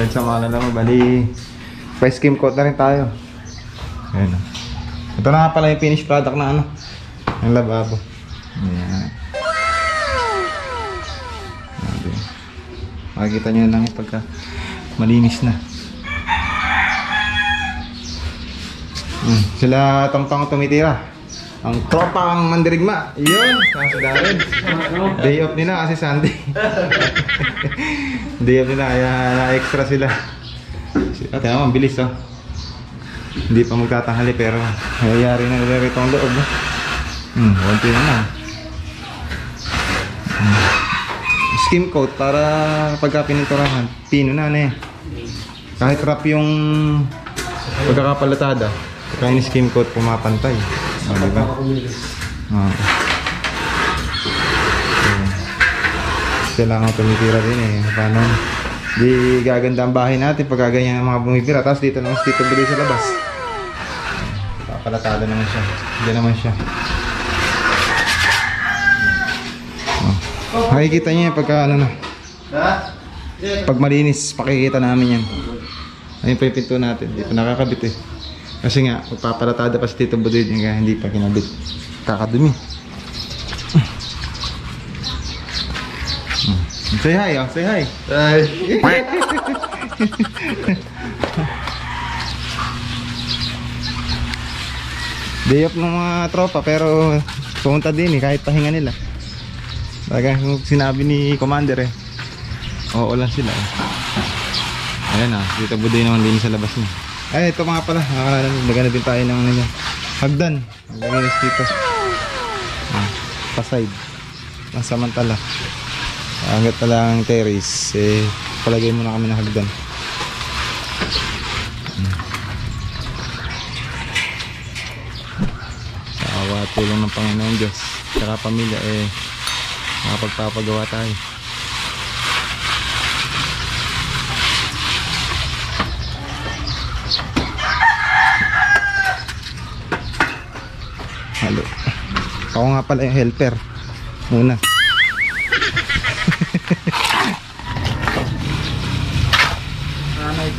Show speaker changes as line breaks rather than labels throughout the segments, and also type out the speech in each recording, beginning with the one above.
Dahil sa mga naman, bali pa-skim coat na rin tayo. Ayan. Ito na nga pala yung finished product na ano, ang lababo. Ayan. Makikita nyo lang yung pagka malinis na. Sila tong-tong tumitira. Ang tropang mandirigma. Yun, kasi dahil day off nila kasi Sunday. Day off nila, kaya na-extra sila. At yan, ang bilis oh. Hindi pa magtatanghali pero mayayari na nila rito ang loob. Konti na lang. Skim coat para pagka pininturahan, pino na eh. Kahit wrap yung pagkakapalatada, kaya yung skim coat pumapantay. Diba? Kailangan tumitira din eh. Paano? Di gaganda ang bahay natin pag ganyan ang mga bumipira. Tapos dito naman dito bili sa labas. Papalatada naman siya. Diyan naman siya. Makikita niyo yan pagka ano na. Pag malinis, pakikita namin yan. Ayun pa yung pinto natin. Hindi pa nakakabit eh. Kasi nga, magpapalatada pa si Tito Budid yung kaya hindi pa kinabit. Kakadumi. Say hi oh, say hi. Hi. Day off ng mga tropa pero pumunta din eh, kahit pahinga nila. Talaga yung sinabi ni Commander eh. Oo lang sila eh. Ayan ah, Tito Budid naman din sa labas niya. Ay, ito mga pala, nagana din tayo ng ano, hagdan. Naglinis dito. Pa-side. Samantala. Hanggat na lang terrace, eh, palagay muna kami ng hagdan. Sa awa tulong ng Panginoon Diyos, saka pamilya, eh, makapagpapagawa tayo. Halo. Ako nga pala yung helper muna.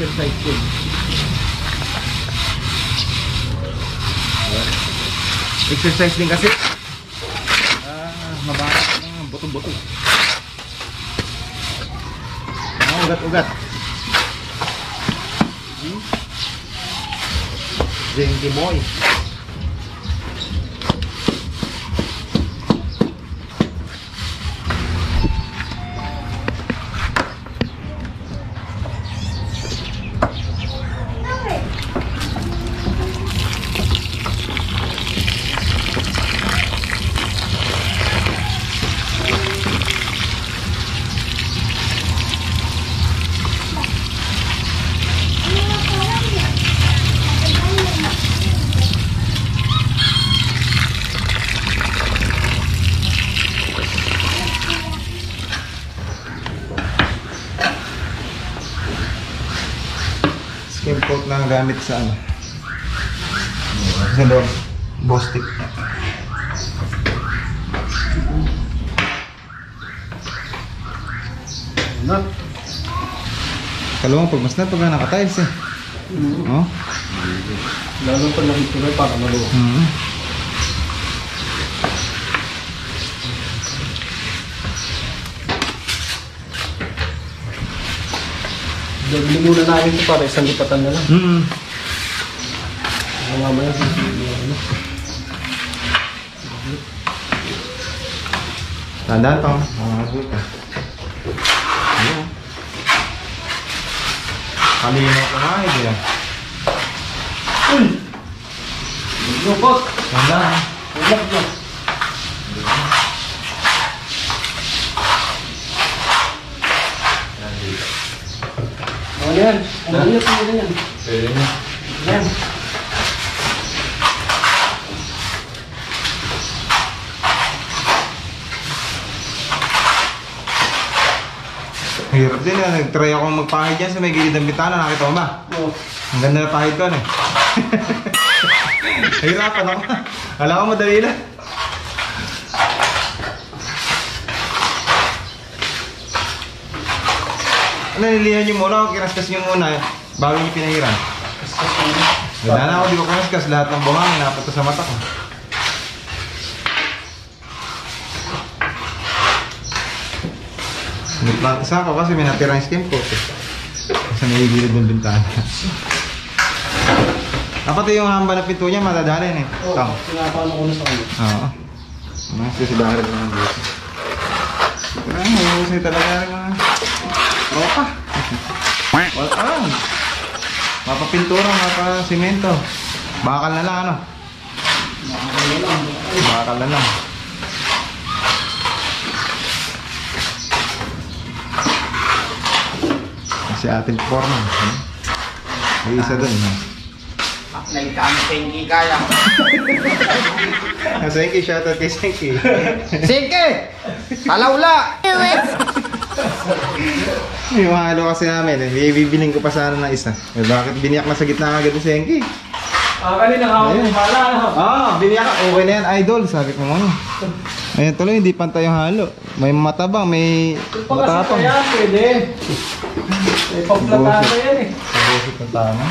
Exercise din. Exercise din kasi. Mabarat ng buto-buto. Ugat-ugat. Zengi boy. Skim coat na gamit sa ano, sa loob, Bostik. Kalawang pag mas na pag nakatiles eh. Oh?
Lalo pag nakita na para maluwa. Dagli muna namin ito para isang lipatan na lang. Mamaya
tandaan pa. Kalinaw ka nga eh.
lupot!
Tandaan.
Ulap na. Ano yan? Ano yan? Ano yan? Yan.
Hirap din yan. Nag-try ako magpahid dyan sa may gilid ng bitana. Nakita mo ba?
Oo.
Ang ganda na pahid ko eh. Hirapan ako. Alam ko madali lang. nalilihan nyo muna, kinaskas nyo muna bago nyo pinahiran. Wala na ako, di ko kinaskas. Lahat ng buhangin napunta sa mata ko. Isa ko kasi may natirang skin coat eh. Kasi may gilid ng bintana. Dapat yung hamba ng pinto niya matadalin eh.
Oo, pinapano ko na sa kanya.
Oo. Mas sisibahan naman dito. Ay, mahusay talaga rin mga tropa. Wala. Mapapintura, mapasimento. Bakal na lang ano? Bakal na lang. Kasi ating foreman. May isa dun.
Nalika mo Senki kaya.
Senki, shoutout kay Senki.
Senki! Talawla!
Yung halo kasi namin, bibiling ko pa sana ng isa. Eh, bakit biniyak na sa gitna agad ni Senki?
Kanina ako
Ayun.
yung bala.
Biniyak ka. Okay na yan, idol. Sabi ko mo. Ayun tuloy, hindi pantay yung halo. May matabang, may matapang.
Kaya pwede. May pagplata na yan eh.
Pabusit ng tama.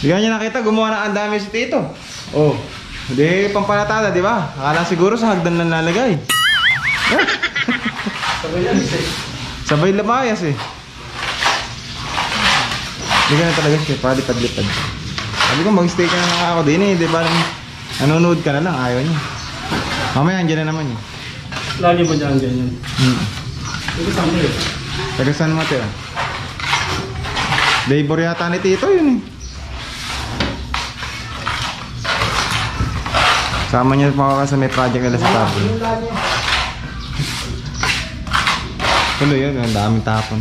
Hindi ka niya nakita, gumawa ng ang dami si Tito. Oh, hindi pampalatada, di ba? Akala siguro sa hagdan lang nalagay.
Sabay yan eh.
Sabay lamayas eh. Hindi ka na talaga siya, palipad-lipad. Sabi ko mag-stay ka na lang ako din eh, di ba? Nanonood ka na lang, ayaw niya. Mamaya andyan na naman yun.
Lagi ba dyan ganyan? Ito saan mo eh.
Taga San Mateo. Labor yata ni Tito yun eh. Sama niya pa sa may project nila sa tapon. Tuloy yun, ang daming tapon.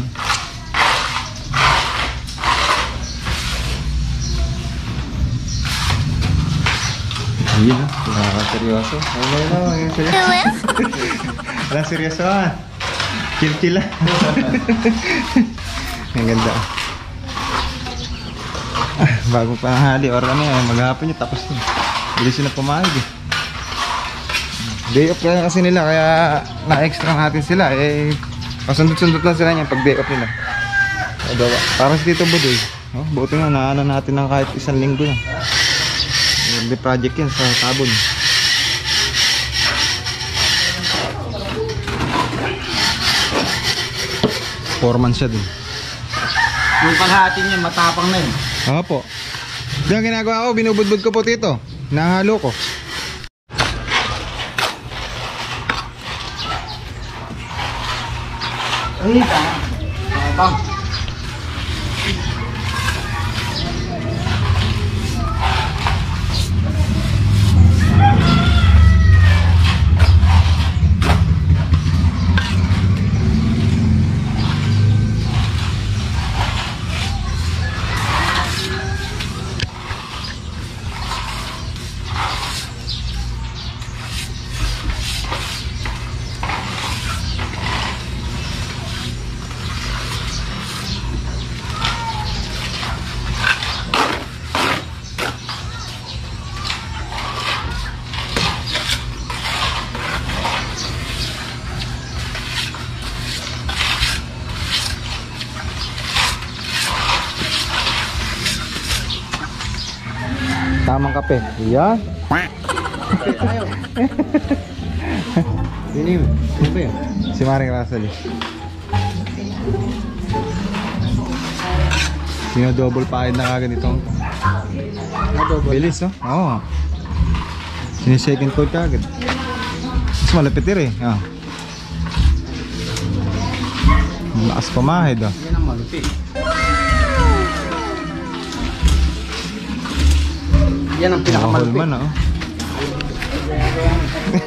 Ayun na, nakakaseryoso. Ayun, seryoso. Walang seryoso ah. Chill-chill lang. Ang ganda. Bago pa hali or ano yan, maghapon nyo tapos yun. Bilis na pumayag eh. Day off kaya kasi nila, kaya na-extra natin sila eh. Pasundot-sundot lang sila niyan pag day off nila. Parang si Tito Budoy. Oh, buti nga, naano natin ng kahit isang linggo na. May project yan sa tabon. Foreman siya din.
Yung paghati niya matapang na yun.
Opo. Yung ginagawa ko, binubudbud ko po Tito. Nahalo ko.
Ay, tapang.
Tamang kape. Yan. Sino yun? Sino ba yun? Si Maring Rasali. Sino double paid na kagad itong bilis no? Oo. Sino second coat kagad. Mas malapit din eh. Oh. Lakas pamahid oh.
Yan ang malupit. Yan ang pinakamalupit.
Man oh.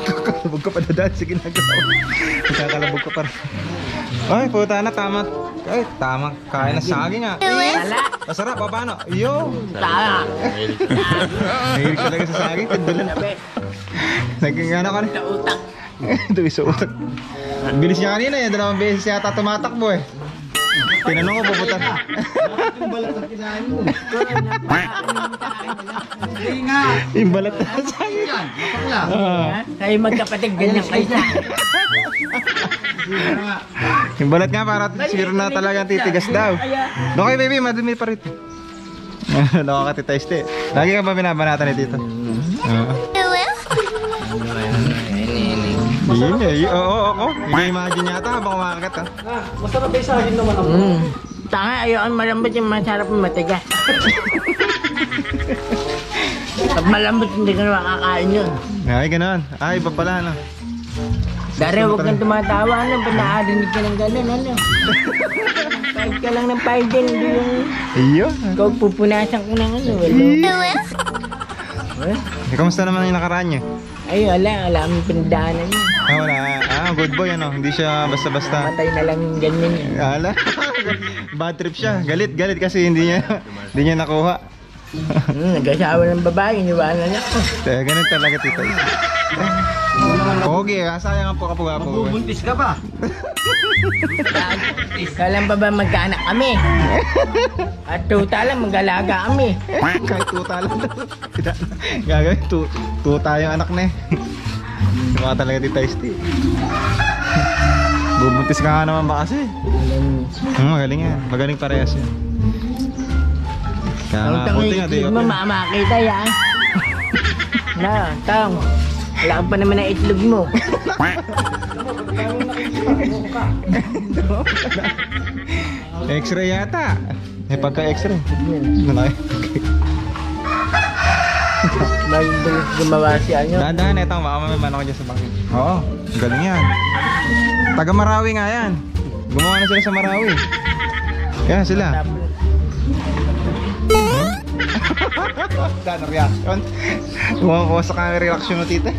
Kakalabog ka pa na dahil sa ginagawa. Kakalabog ka pa rin. Ay, puta na, tama. Ay, tama. Kain na saging ah. Masarap, paano? Yo!
Tama.
Mahilig talaga sa saging, tindulan. Naging ano ka na?
Sa utak.
Dumi sa utak. Ang bilis niya kanina, yung 2 beses yata tumatakbo eh. Tinanong ko, puputan.
Yung balat ang kinain mo. Hindi nga.
Yung balat na saging.
Yan, mapakla.
Ah.
Kayo magkapatid, ganyan kayo.
Yung balat nga para sure na talagang titigas daw. Doon kayo baby, madumi pa rito. Nakakatitaste. Lagi ka ba binabanatan ni Tito? Oo. Hindi-imagine yata habang kumakagat ha.
Masarap ba yung saging naman ako?
Tanga, ayaw malambot yung masarap yung matigas. Pag malambot, hindi ka na makakain yun.
Ay, gano'n. Ay, iba pala, ano.
Dari, huwag kang tumatawa, ano, ba't nakarinig ka ng gano'n, ano. Pahid ka lang ng pahid din, hindi yung...
Iyo.
Ikaw pupunasan ko ng ano,
Kamusta naman yung nakaraan niyo?
Ay, wala akong pinagdaanan yun.
Wala. Good boy, ano. Hindi siya basta-basta.
Matay na lang yung ganyan yun.
Ala. Bad trip siya. Galit kasi hindi niya nakuha.
Nag-asawa ng babae, iniwanan ako.
Ganun talaga, Tito. Pogi, sayang ang puka-puka.
Buntis ka ba?
Kailan pa ba magkaanak kami? At tuta lang, mag-alaga kami.
Kahit tuta lang. Gagawin, tuta yung anak na eh. Mga talaga Tita Isti. Bubuntis ka nga naman ba kasi? Magaling yan. Magaling parehas yan. Kaya nga, buti nga.
Hindi mo makita yan. Na, tang. Wala ka pa naman ang itlog mo.
X-ray yata. Pagka-X-ray.
Bagong gumawa siya nyo.
Dahan-dahan, etong baka mamay ako dyan sa bangin. Oo, galing yan. Taga Marawi nga yan. Gumawa na sila sa Marawi. Yan sila. Saan ang reaction? Gumawa sa kanya reaction mo, Tita.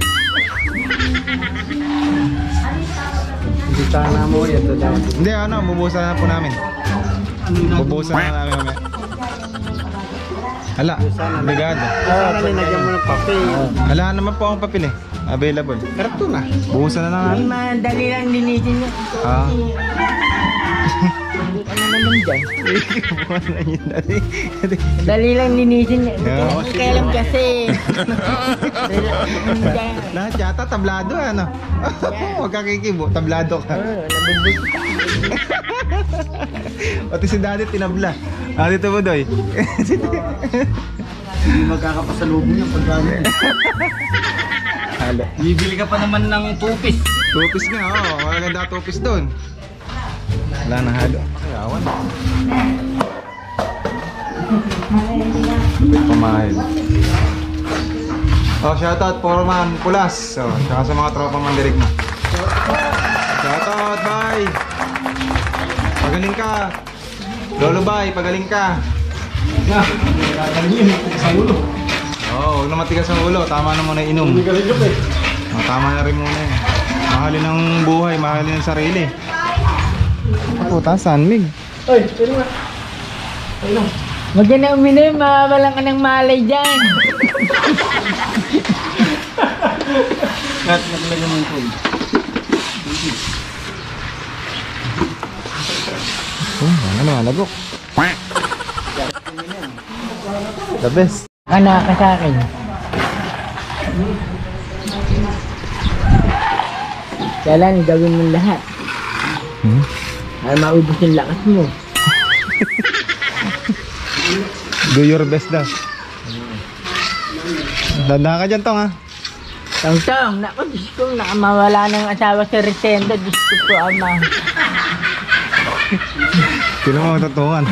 Hindi sana mo yan to daw.
Hindi, bubuhusan na po namin. Bubuhusan na namin mamaya. Hala, ligado.
Sana linagyan mo ng papel.
Hala naman po akong papel eh. Available.
Karto na.
Buhusan na namin.
Madali lang linisin nyo. Ano naman dyan? Dali lang linisin nyo. Kaya lang kasi.
Lahat yata tablado ano. Huwag ka kikibo, tablado ka.
Nabubus.
Pati si Daddy tinabla. Dito mo doy.
Hindi magkakapasalubong yung pagkain.
Hala.
Bibili ka pa naman ng tupis.
Tupis nga, maganda tupis doon. Wala na halo. Ayawan. Pamahal. Shoutout Foreman Pulas. Tsaka sa mga tropang mandirig mo. Shoutout, bye. Pagaling ka. Lolo, bye. Pagaling ka.
Galing yun, sa ulo.
Huwag na matigas ang ulo. Tama na muna inom. Tama na rin muna eh. Mahalin ang buhay, mahalin ang sarili. Puta, sanmig.
Ay, pero nga. Ayun.
Huwag ka na uminom, mawawalan ka ng malay dyan.
Naglagyan mo yung tubig.
Ano nalagok? The best.
Anak ka sa akin. Kailan gawin mo lahat. Ay maubos yung lakas mo.
Do your best daw. Danda ka dyan, Tong, ha?
Tong, naku, Diyos ko, nakamawala ng asawa sa Resenda. Diyos ko po, ama.
Sino mo matutungan?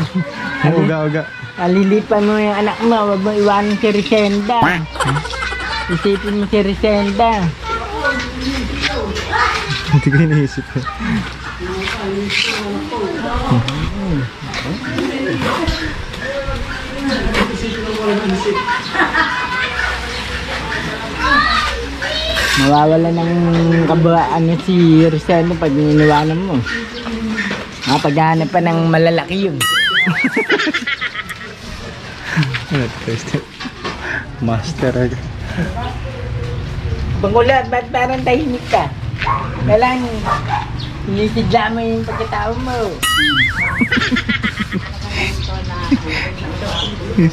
Uga-uga.
Alilipan mo yung anak mo, huwag mo iwanan si Resenda. Isipin mo si Resenda.
Hindi ko iniisip ko.
Mawawala ng kabaan si Resenda pag iniwanan mo. Paghahanap pa ng malalaki yun.
Master agad.
Bangulat, ba't parang tahimik ka? Kailangan, inisidla mo yung pagkatao mo.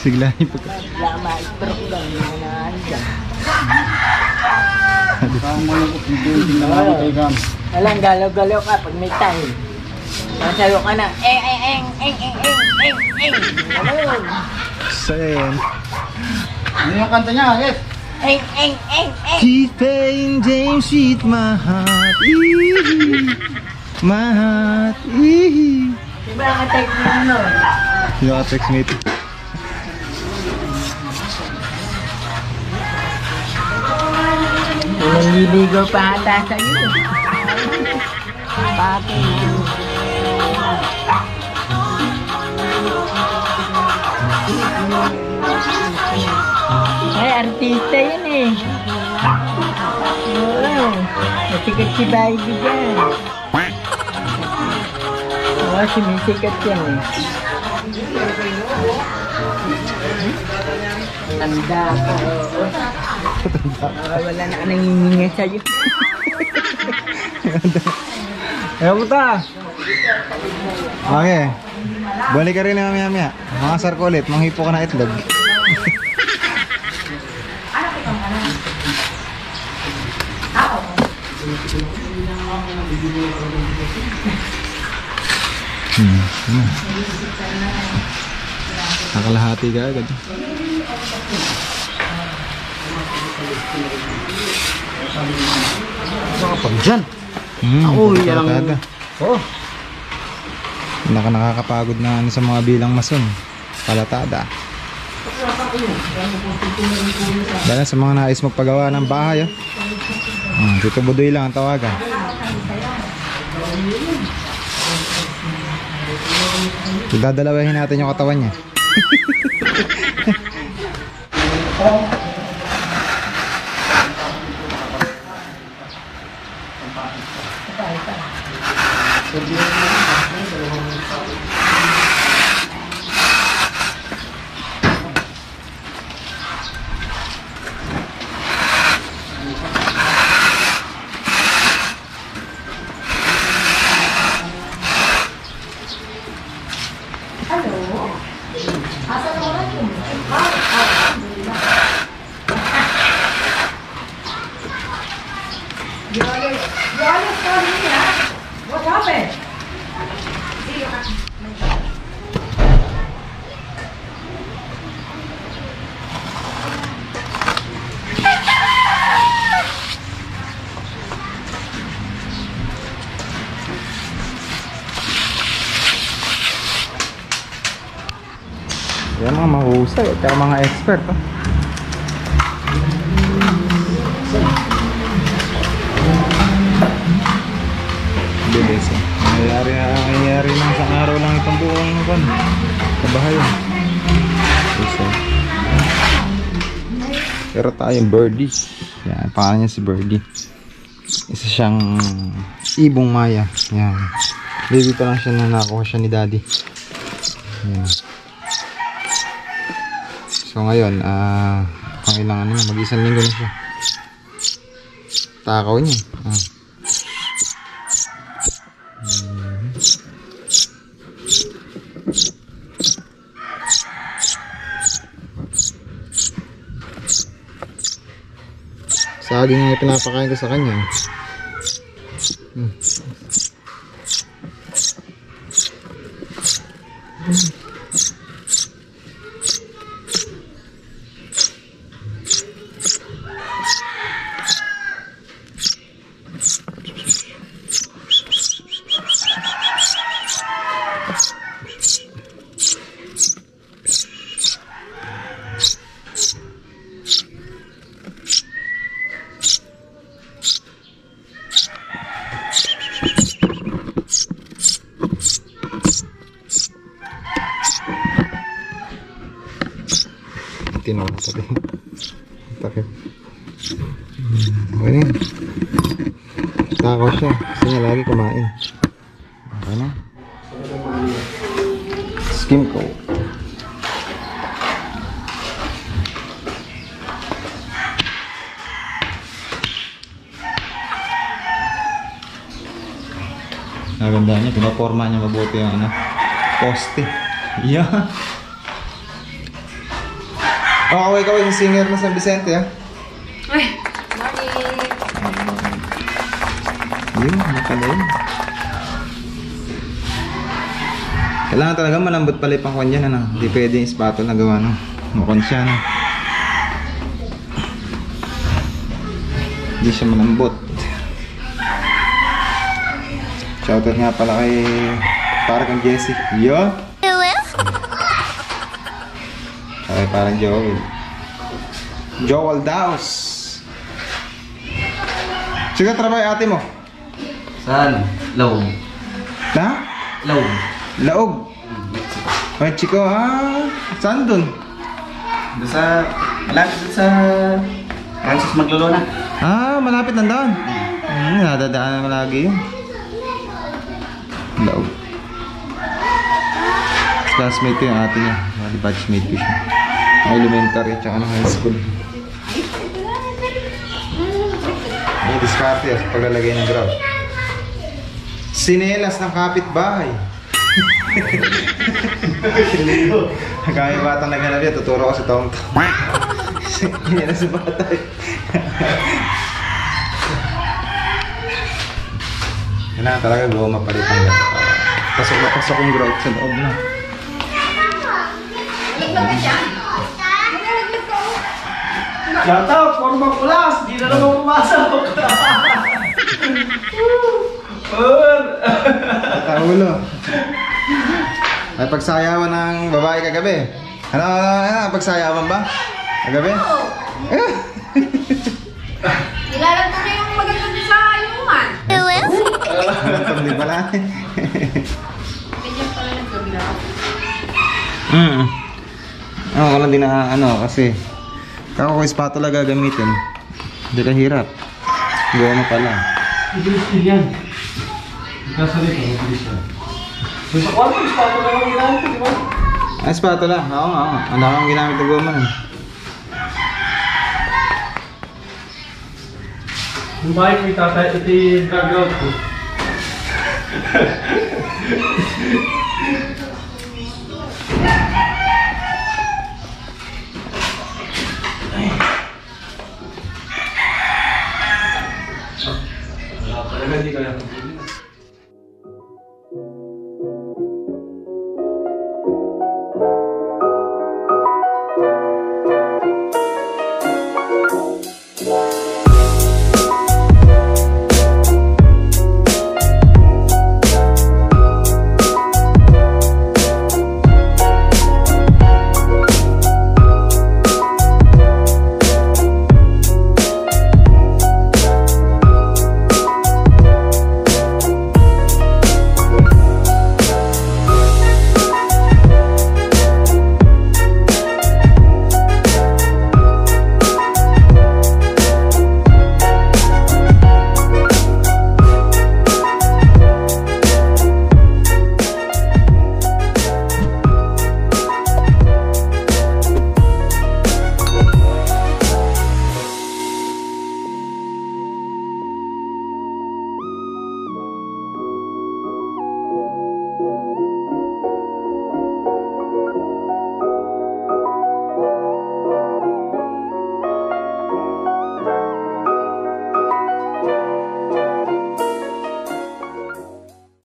Sigla yung pagka.
Bigla ma-stroke lang, yung mga dyan.
Parang malungkot yung building na lang kay Gam.
Alang, galaw-galaw ka pag may time. Masayo ka na. Ano?
Sen.
Ano yung kanta niya, Yes?
Keep playing James with my heart. My heart.
Diba ang text mo ano?
Sino ka text me ito?
Naliligaw pa ata sa'yo. Pati. Ay, artista yun eh. Oo. Masikat si Baby dyan. Oo, sumisikat yan eh. Tanda ka. Wala na ka nanginginga sa'yo.
Ayaw mo ta! Okay. Balik ka rin na mamaya-maya. Makasar ko ulit. Manghipo ka na itlog. Nakalahati ka agad.
Kapag dyan.
Ako,
yan ang... Oh.
Nakakapagod na sa mga bilang mason. Palatada. Dahil sa mga nais magpagawa ng bahay. Dito Budoy lang ang tawagan. Dadalawahin natin yung katawan niya. Yan mga mahusay at mga expert. Bilis eh. Nangyayari ng isang araw lang itong buong kabahayan. Pero tayong Birdie. Yan, pangalan niya si Birdie. Isa siyang ibong maya. Yan. Baby pa lang siya na nakuha siya ni Daddy. Yan. So ngayon, pang ilang ano, mag-isang linggo na siya. Takaw niya. Saging nga pinapakain ko sa kanya. Tinawag sabi. Takip. Okay na yun. Takaw siya. Kasi niya lagi kumain. Okay na. Skim ko. Naganda niya. Pinaporma niya mabuti yung poste. Yeah. Oh, kaway yung singer na San Vicente, ah.
Ay, morning.
Yun, nakala yun. Kailangan talaga malambot pala yung pangkwan dyan, ano? Hindi pwede yung spatula na gawa, no? Mukon siya, no? Hindi siya malambot. Shoutout nga pala kay parang Jessie. Yo! Okay, parang Joel. Joel Daos. Sige, trabaho ate mo.
Saan? Laog.
Na?
Laog.
Laog. Mexico, saan dun?
Doon sa... Malapit doon sa... Francis Maglolona.
Malapit nandun. Nadadaanan mo lagi yun. Laog. Classmate ko yung ate niya. Batchmate ko siya. Elementary tsaka ng high school. May diskarte sa paglalagay ng grout. Sinelas ng kapitbahay. Kaya batang naghanap yan, tuturo ko sa taong-taong. Sinelas sa bata. Kailangan talaga goma palitan yan. Pasok na pasok yung grout sa loob na.
Shout out, Forma Kulas! Di na naman pumasok!
Taulo. Ay pagsayawan ng babae kagabi. Ano, pagsayawan ba? Kagabi?
Nilalag ko na yung maganda sa ayungan.
Hindi pala.
Ganyan pala nagkabila.
Wala din na kasi kako ko spatula gagamitin. Hindi ka hirap. Goma pala.
Ibilis din yan. Nagkasalit ko, ibilis yan. Sa kwarto, spatula na lang ginamit ko, di ba?
Spatula. Oo nga. Ang dami ang ginamit ng goma nun.
Yung bahay ko itatay, ito yung background ko.